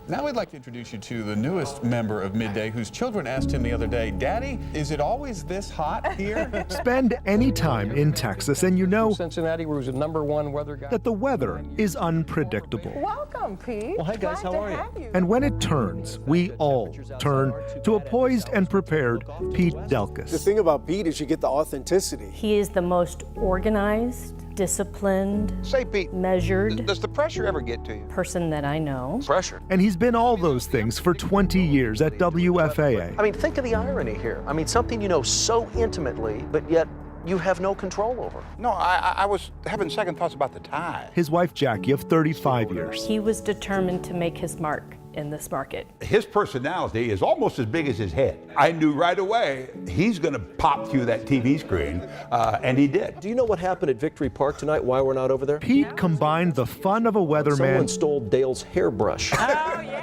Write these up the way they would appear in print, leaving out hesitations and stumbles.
Now we'd like to introduce you to the newest member of Midday, whose children asked him the other day, Daddy, is it always this hot here? Spend any time in Texas and you know Cincinnati was the #1 weather guy. that the weather is unpredictable. Welcome, Pete. Well, hey guys, how are you? And when it turns, we all turn to a poised and prepared Pete The Delkus. thing about Pete is you get the authenticity. He is the most organized, disciplined, Say, Pete, measured does the pressure ever get to you? person that I know. Pressure? And he's been all those things for 20 years at WFAA. I mean, think of the irony here. I mean, something you know so intimately, but yet you have no control over. No, I was having second thoughts about the tie. His wife Jackie of 35 years. He was determined to make his mark in this market. His personality is almost as big as his head. I knew right away he's going to pop through that TV screen, and he did. Do you know what happened at Victory Park tonight, why we're not over there? Pete combined the fun of a Someone weatherman stole Dale's hairbrush.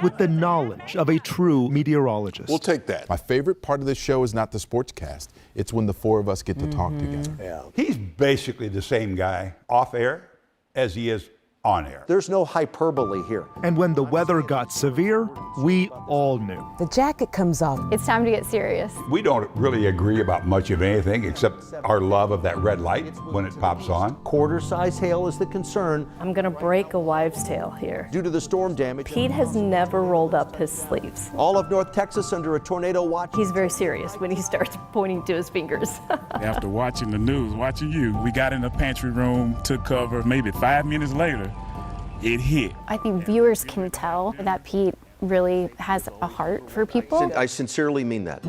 with the knowledge of a true meteorologist. We'll take that. My favorite part of this show is not the sportscast. It's when the four of us get to talk together. Yeah. He's basically the same guy off air as he is on air. There's no hyperbole here. And when the weather got severe, we all knew. The jacket comes off. It's time to get serious. We don't really agree about much of anything except our love of that red light when it pops on. Quarter-size hail is the concern I'm gonna break a wives' tale here. due to the storm damage. Pete has never rolled up his sleeves. All of North Texas under a tornado watch. He's very serious when he starts pointing to his fingers. After watching the news, watching you, we got in the pantry room, took cover. Maybe 5 minutes later, it hit. I think viewers can tell that Pete really has a heart for people. I sincerely mean that.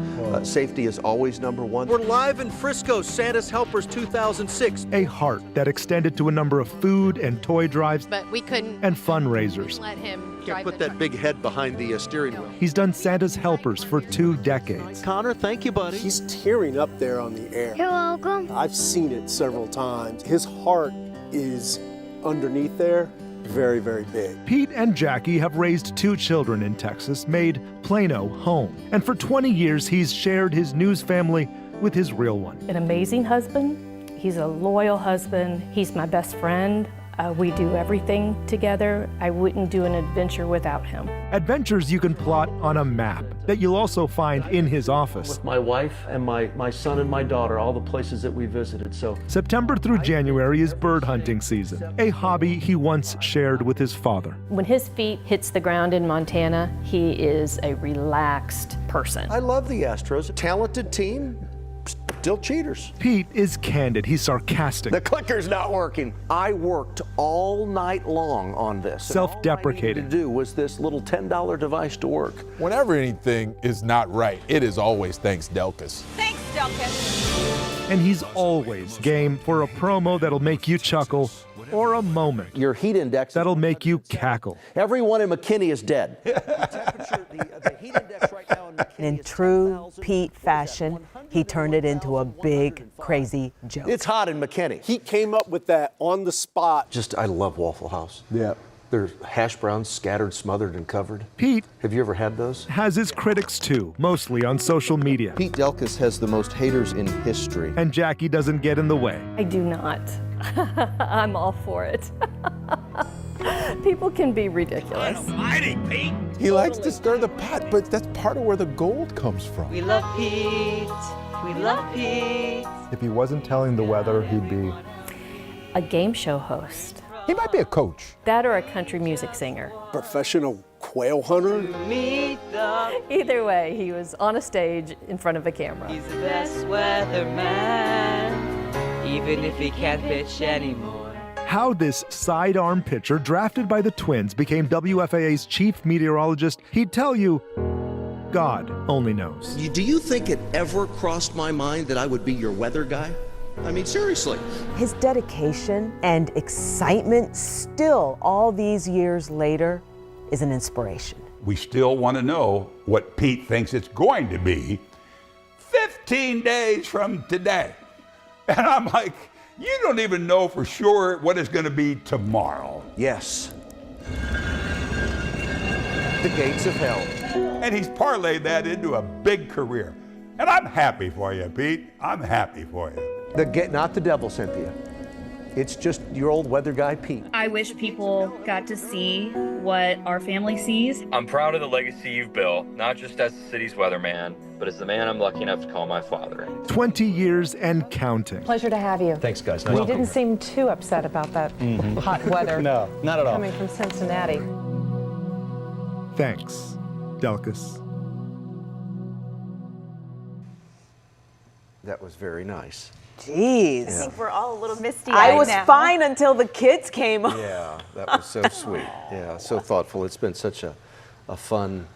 Safety is always #1. We're live in Frisco, Santa's Helpers 2006. A heart that extended to a number of food and toy drives But we couldn't and fundraisers. let him Can't drive put the that big head behind the steering wheel. He's done Santa's Helpers for 2 decades. Connor, thank you, buddy. He's tearing up there on the air. You're welcome. I've seen it several times. His heart is underneath there, very, very big. Pete and Jackie have raised 2 children in Texas, made Plano home. And for 20 years, he's shared his news family with his real one. An amazing husband. He's a loyal husband. He's my best friend. We do everything together. I wouldn't do an adventure without him. Adventures you can plot on a map that you'll also find in his office. With my wife and my son and my daughter, all the places that we visited. So September through January is bird hunting season, a hobby he once shared with his father. When his feet hits the ground in Montana, he is a relaxed person. I love the Astros, a talented team, still cheaters. Pete is candid, he's sarcastic, The clicker's not working. I worked all night long on this. self-deprecating. All I needed to do was this little $10 device to work. Whenever anything is not right, it is always thanks Delkus. Thanks, Delkus. And he's always game for a promo that'll make you chuckle or a moment Your heat index. that'll make you cackle. Everyone in McKinney is dead. The heat index right now in McKinney In is true 7,000. Pete fashion, he turned it into a big, crazy joke. It's hot in McKinney. He came up with that on the spot. Just, I love Waffle House. Yeah. There's hash browns scattered, smothered, and covered. Pete Have you ever had those? has his critics too, mostly on social media. Pete Delkus has the most haters in history. And Jackie doesn't get in the way. I do not. I'm all for it. People can be ridiculous. He likes to stir the pot, but that's part of where the gold comes from. We love Pete. We love Pete. If he wasn't telling the weather, he'd be A game show host. He might be a coach. That or a country music singer. Professional quail hunter. Either way, he was on a stage in front of a camera. He's the best weatherman, even if he can't pitch anymore. how this sidearm pitcher drafted by the Twins became WFAA's chief meteorologist. He'd tell you, God only knows. Do you think it ever crossed my mind that I would be your weather guy? I mean, seriously. His dedication and excitement still, all these years later, is an inspiration. We still want to know what Pete thinks it's going to be 15 days from today. And I'm like, you don't even know for sure what it's going to be tomorrow. Yes. The gates of hell. And he's parlayed that into a big career. And I'm happy for you, Pete. I'm happy for you. Not the devil, Cynthia. It's just your old weather guy, Pete. I wish people got to see what our family sees. I'm proud of the legacy you've built, not just as the city's weatherman, but as the man I'm lucky enough to call my father. 20 years and counting. Pleasure to have you. Thanks, guys. We didn't seem too upset about that hot weather. No, not at all. Coming from Cincinnati. Thanks, Delkus. That was very nice. Jeez. I think we're all a little misty. I was fine until the kids came. Yeah, that was so sweet. Yeah, so thoughtful. It's been such a fun,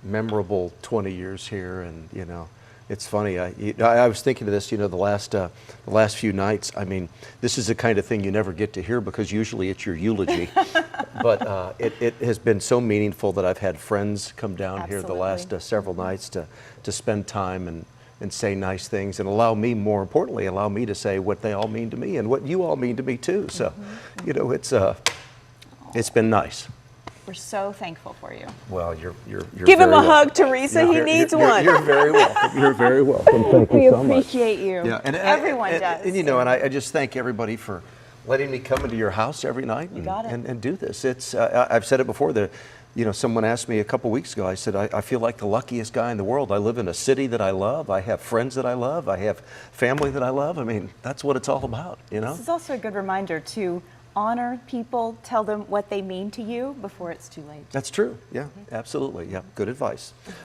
memorable 20 years here, and you know, it's funny. I was thinking of this. You know, the last few nights. I mean, this is the kind of thing you never get to hear because usually it's your eulogy. But it has been so meaningful that I've had friends come down here the last several nights to spend time and say nice things and allow me, more importantly, allow me to say what they all mean to me and what you all mean to me too. So, you know, it's been nice. We're so thankful for you. Well, you're Give him a welcome. hug, Teresa. He needs one. You're very welcome. You're very welcome. Thank you so much. We appreciate you. Yeah, and everyone does. And you know, and I just thank everybody for letting me come into your house every night and do this. It's I've said it before that. You know, someone asked me a couple weeks ago, I said, I feel like the luckiest guy in the world. I live in a city that I love. I have friends that I love. I have family that I love. I mean, that's what it's all about, you know? This is also a good reminder to honor people, tell them what they mean to you before it's too late. That's true. Yeah, absolutely. Yeah, good advice.